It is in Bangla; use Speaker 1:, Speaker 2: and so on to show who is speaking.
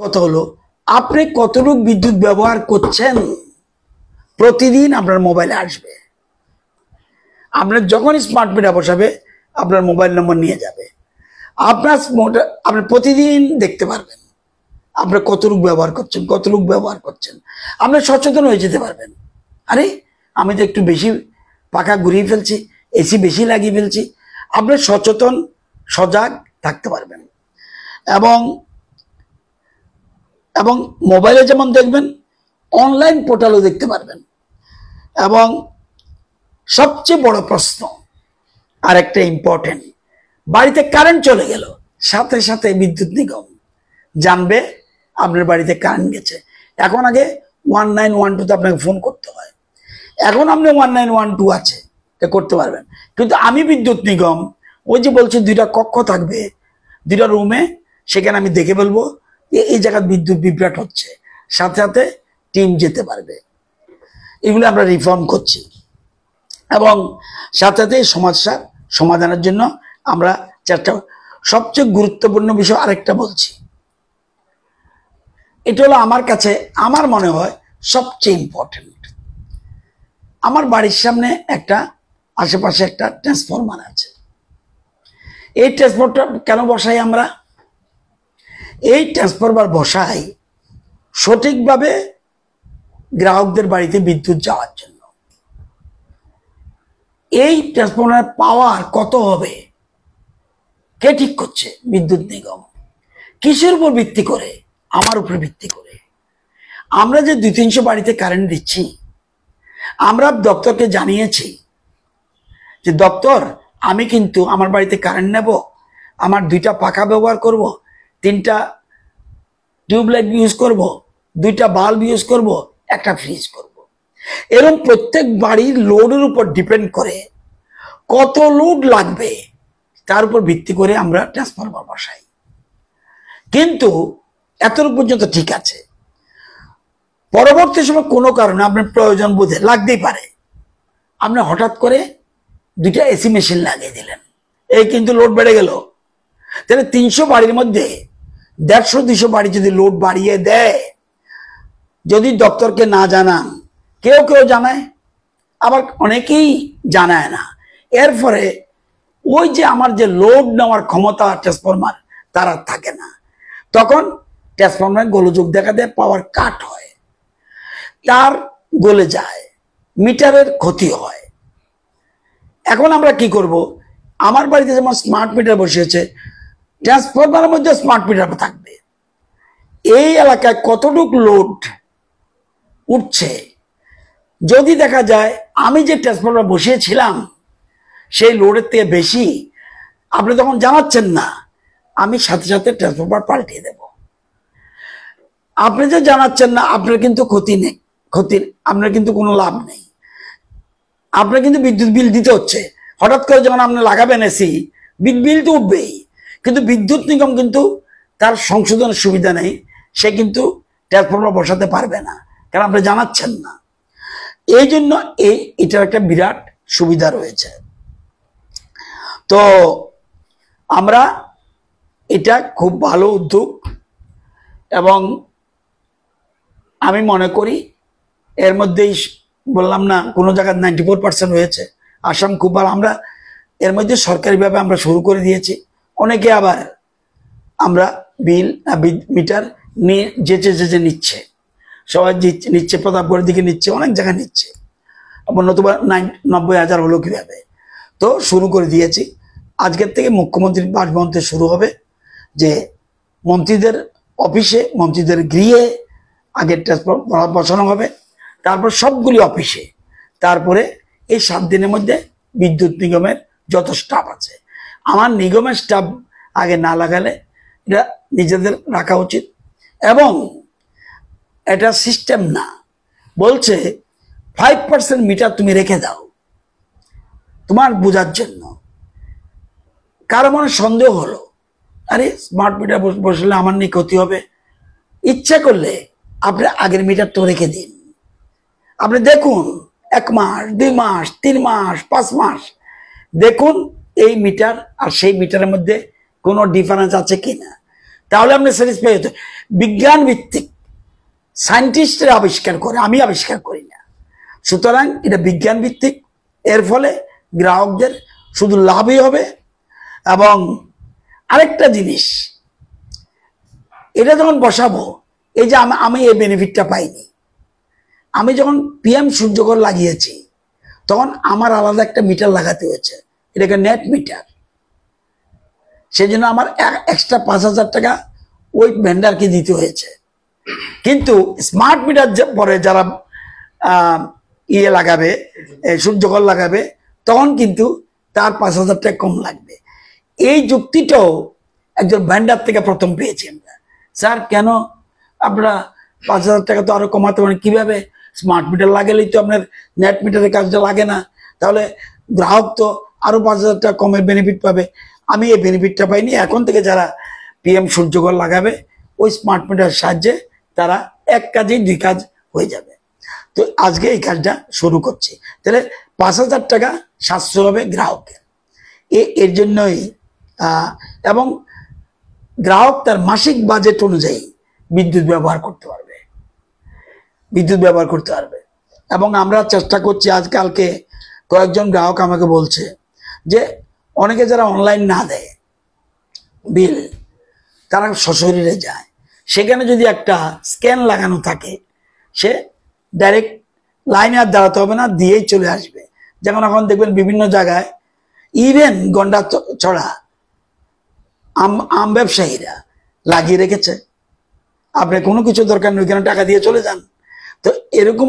Speaker 1: কথা হলো আপনি কতটুকু বিদ্যুৎ ব্যবহার করছেন প্রতিদিন আপনার মোবাইলে আসবে। আপনার যখন স্মার্ট মিটার বসাবে আপনার মোবাইল নম্বর নিয়ে যাবে, আপনি প্রতিদিন দেখতে পারবেন আপনার কতটুকু ব্যবহার করছেন। আপনি সচেতন হয়ে যেতে পারবেন, আরে আমি তো একটু বেশি পাখা ঘুরিয়ে ফেলছি, এসি বেশি লাগিয়ে ফেলছি। আপনি সচেতন সজাগ থাকতে পারবেন এবং এবং মোবাইলে যেমন দেখবেন অনলাইন পোর্টালও দেখতে পারবেন। এবং সবচেয়ে বড় প্রশ্ন আর একটা ইম্পর্টেন্ট, বাড়িতে কারেন্ট চলে গেল সাথে সাথে বিদ্যুৎ নিগম জানবে আপনার বাড়িতে কারেন্ট গেছে। এখন আগে 1912 আপনাকে ফোন করতে হয়, এখন আপনি 1912 আছে করতে পারবেন। কিন্তু আমি বিদ্যুৎ নিগম ওই যে বলছি 2টা কক্ষ থাকবে, 2টা রুমে, সেখানে আমি দেখে বলবো এই জায়গায় বিদ্যুৎ বিভ্রাট হচ্ছে, সাথে সাথে টিম যেতে পারবে। এগুলো আমরা রিফর্ম করছি এবং সাথে সাথে সমস্যার সমাধানের জন্য আমরা চেষ্টা। সবচেয়ে গুরুত্বপূর্ণ বিষয় আরেকটা বলছি, এটা হলো আমার কাছে আমার মনে হয় সবচেয়ে ইম্পর্টেন্ট। আমার বাড়ির সামনে আশেপাশে একটা ট্রান্সফরমার আছে। এই ট্রান্সফরমারটা কেন বসাই আমরা? এই ট্রান্সফরমার বসাই সঠিকভাবে গ্রাহকদের বাড়িতে বিদ্যুৎ যাওয়ার জন্য। এই ট্রান্সফরমার পাওয়ার কত হবে কে ঠিক করছে? বিদ্যুৎ নিগম। কিসের উপর ভিত্তি করে? আমার উপর ভিত্তি করে। আমরা যে 200-300 বাড়িতে কারেন্ট দিচ্ছি, আমরা দপ্তরকে জানিয়েছি যে দপ্তর, আমি কিন্তু আমার বাড়িতে কারেন্ট নেব, আমার 2টা পাখা ব্যবহার করব, 3টা টিউবলাইট ইউজ করব, 2টা বাল্ব ইউজ করব, একটা ফ্রিজ করব। এরকম প্রত্যেক বাড়ির লোডের উপর ডিপেন্ড করে কত লোড লাগবে তার উপর ভিত্তি করে আমরা ট্রান্সফরমার বসাই। কিন্তু এতটুকু পর্যন্ত ঠিক আছে। পরবর্তী সময় কোনো কারণে আপনার প্রয়োজন বোধে লাগতেই পারে, আপনি হঠাৎ করে 2টা এসি মেশিন লাগিয়ে দিলেন, এই কিন্তু লোড বেড়ে গেল। তাহলে 300 বাড়ির মধ্যে 150-200 বাড়ি যদি লোড বাড়িয়ে দেয়, যদি দপ্তরকে না জানান, কেউ জানায়, আবার অনেকেই জানায় না, এর ফলে ওই যে আমার যে লোড নেওয়ার ক্ষমতা ট্রান্সফরমার তার আর থাকে না। তখন ট্রান্সফরমার গোলযোগ দেখা দেয়, পাওয়ার কাট হয়, তার গলে যায়, মিটারের ক্ষতি হয়। এখন আমরা কি করব? আমার বাড়িতে যেমন স্মার্ট মিটার বসিয়েছে, ট্রান্সফরমারের মধ্যে স্মার্ট মিটার থাকবে। এই এলাকায় কতটুকু লোড উঠছে, যদি দেখা যায় আমি যে ট্রান্সফরমার বসিয়েছিলাম সেই লোডের থেকে বেশি, আপনি তখন জানাচ্ছেন না, আমি সাথে সাথে ট্রান্সফরমার পাল্টিয়ে দেব। আপনি যে জানাচ্ছেন না, আপনার কিন্তু আপনার কিন্তু কোনো লাভ নেই, আপনার কিন্তু বিদ্যুৎ বিল দিতে হচ্ছে। হঠাৎ করে যখন আপনি লাগাবেন এসি, বিল তো উঠবেই, কিন্তু বিদ্যুৎ নিগম কিন্তু তার সংশোধনের সুবিধা নেই, সে কিন্তু ট্রান্সফরমার বসাতে পারবে না, কারণ আপনি জানাচ্ছেন না। এই জন্য এটার একটা বিরাট সুবিধা রয়েছে। তো আমরা এটা খুব ভালো উদ্যোগ এবং আমি মনে করি এর মধ্যেই বললাম না, কোনো জায়গায় 94% হয়েছে। আসাম খুব ভালো। আমরা এর মধ্যে সরকারিভাবে আমরা শুরু করে দিয়েছি। অনেকে আবার আমরা মিটার নিয়ে যেচে নিচ্ছে, সবাই নিচ্ছে, প্রতাপগড়ের দিকে নিচ্ছে, অনেক জায়গায় নিচ্ছে, নতুবা 90,000 হলো কিভাবে। তো শুরু করে দিয়েছি। আজকের থেকে মুখ্যমন্ত্রীর বাসভবন থেকে শুরু হবে, যে মন্ত্রীদের অফিসে, মন্ত্রীদের গৃহে আগে ট্রান্সফরমার বসানো হবে, তারপর সবগুলি অফিসে, তারপরে এই 7 দিনের মধ্যে বিদ্যুৎ নিগমের যত স্টাফ আছে, আমার নিগমের স্টাফ আগে না লাগালে এটা নিজেদের রাখা উচিত। এবং এটা সিস্টেম না, বলছে 5% মিটার তুমি রেখে দাও তোমার বোঝার জন্য। কারো মনে সন্দেহ হলো, আরে স্মার্ট মিটার বসলে আমার নিয়ে ক্ষতি হবে, ইচ্ছা করলে আপনি আগের মিটার তো রেখে দিন। আপনি দেখুন 1 মাস, 2 মাস, 3 মাস, 5 মাস দেখুন এই মিটার আর সেই মিটারের মধ্যে কোনো ডিফারেন্স আছে কিনা। তাহলে আপনি স্যাটিসফাই হতো। বিজ্ঞান ভিত্তিক সায়েন্টিস্টরা আবিষ্কার করে, আমি আবিষ্কার করি না। সুতরাং এটা বিজ্ঞান ভিত্তিক, এর ফলে গ্রাহকদের শুধু লাভই হবে। এবং আরেকটা জিনিস, এটা যখন বসাবো, এই যে আমি এই বেনিফিটটা পাইনি, আমি যখন পিএম সূর্যঘর লাগিয়েছি তখন আমার আলাদা একটা মিটার লাগাতে হয়েছে, এটাকে নেট মিটার। সেই জন্য আমার এক্সট্রা 5,000 টাকা ওই ভেন্ডারকে দিতে হয়েছে। কিন্তু স্মার্ট মিটার পরে যারা ইয়ে লাগাবে, সূর্যঘর লাগাবে, তখন কিন্তু তার 5,000 টাকা কম লাগবে। এই যুক্তিটাও একজন ভেন্ডার থেকে প্রথম পেয়েছি আমরা। স্যার কেন আপনারা 5,000 টাকা তো আরো কমাতে পারেন, কিভাবে? স্মার্ট মিটার লাগালেই তো আপনার নেট মিটারের কাজটা লাগে না, তাহলে গ্রাহক তো আরো 5,000 টাকা কমের বেনিফিট পাবে। আমি এই বেনিফিটটা পাইনি। এখন থেকে যারা পিএম সূর্যঘর লাগাবে, ওই স্মার্ট মিটারের সাহায্যে তারা এক কাজেই দুই কাজ হয়ে যাবে। তো আজকে এই কাজটা শুরু করছি, তাহলে 5,000 টাকা সাশ্রয় হবে গ্রাহকের। এর জন্যই এবং গ্রাহক তার মাসিক বাজেট অনুযায়ী বিদ্যুৎ ব্যবহার করতে পারবে, এবং আমরা চেষ্টা করছি। আজকালকে কয়েকজন গ্রাহক আমাকে বলছে যে অনেকে যারা অনলাইন না দেয় বিল, তারা সশরীরে যায়, সেখানে যদি একটা স্ক্যান লাগানো থাকে, সে ডাইরেক্ট লাইনে আর দাঁড়াতে হবে না, দিয়েই চলে আসবে। যেমন এখন দেখবেন বিভিন্ন জায়গায় ইভেন গন্ডা ছড়া আম ব্যবসায়ীরা লাগিয়ে রেখেছে, আপনার কোনো কিছু দরকার নেই, ওইখানে টাকা দিয়ে চলে যান। তো এরকম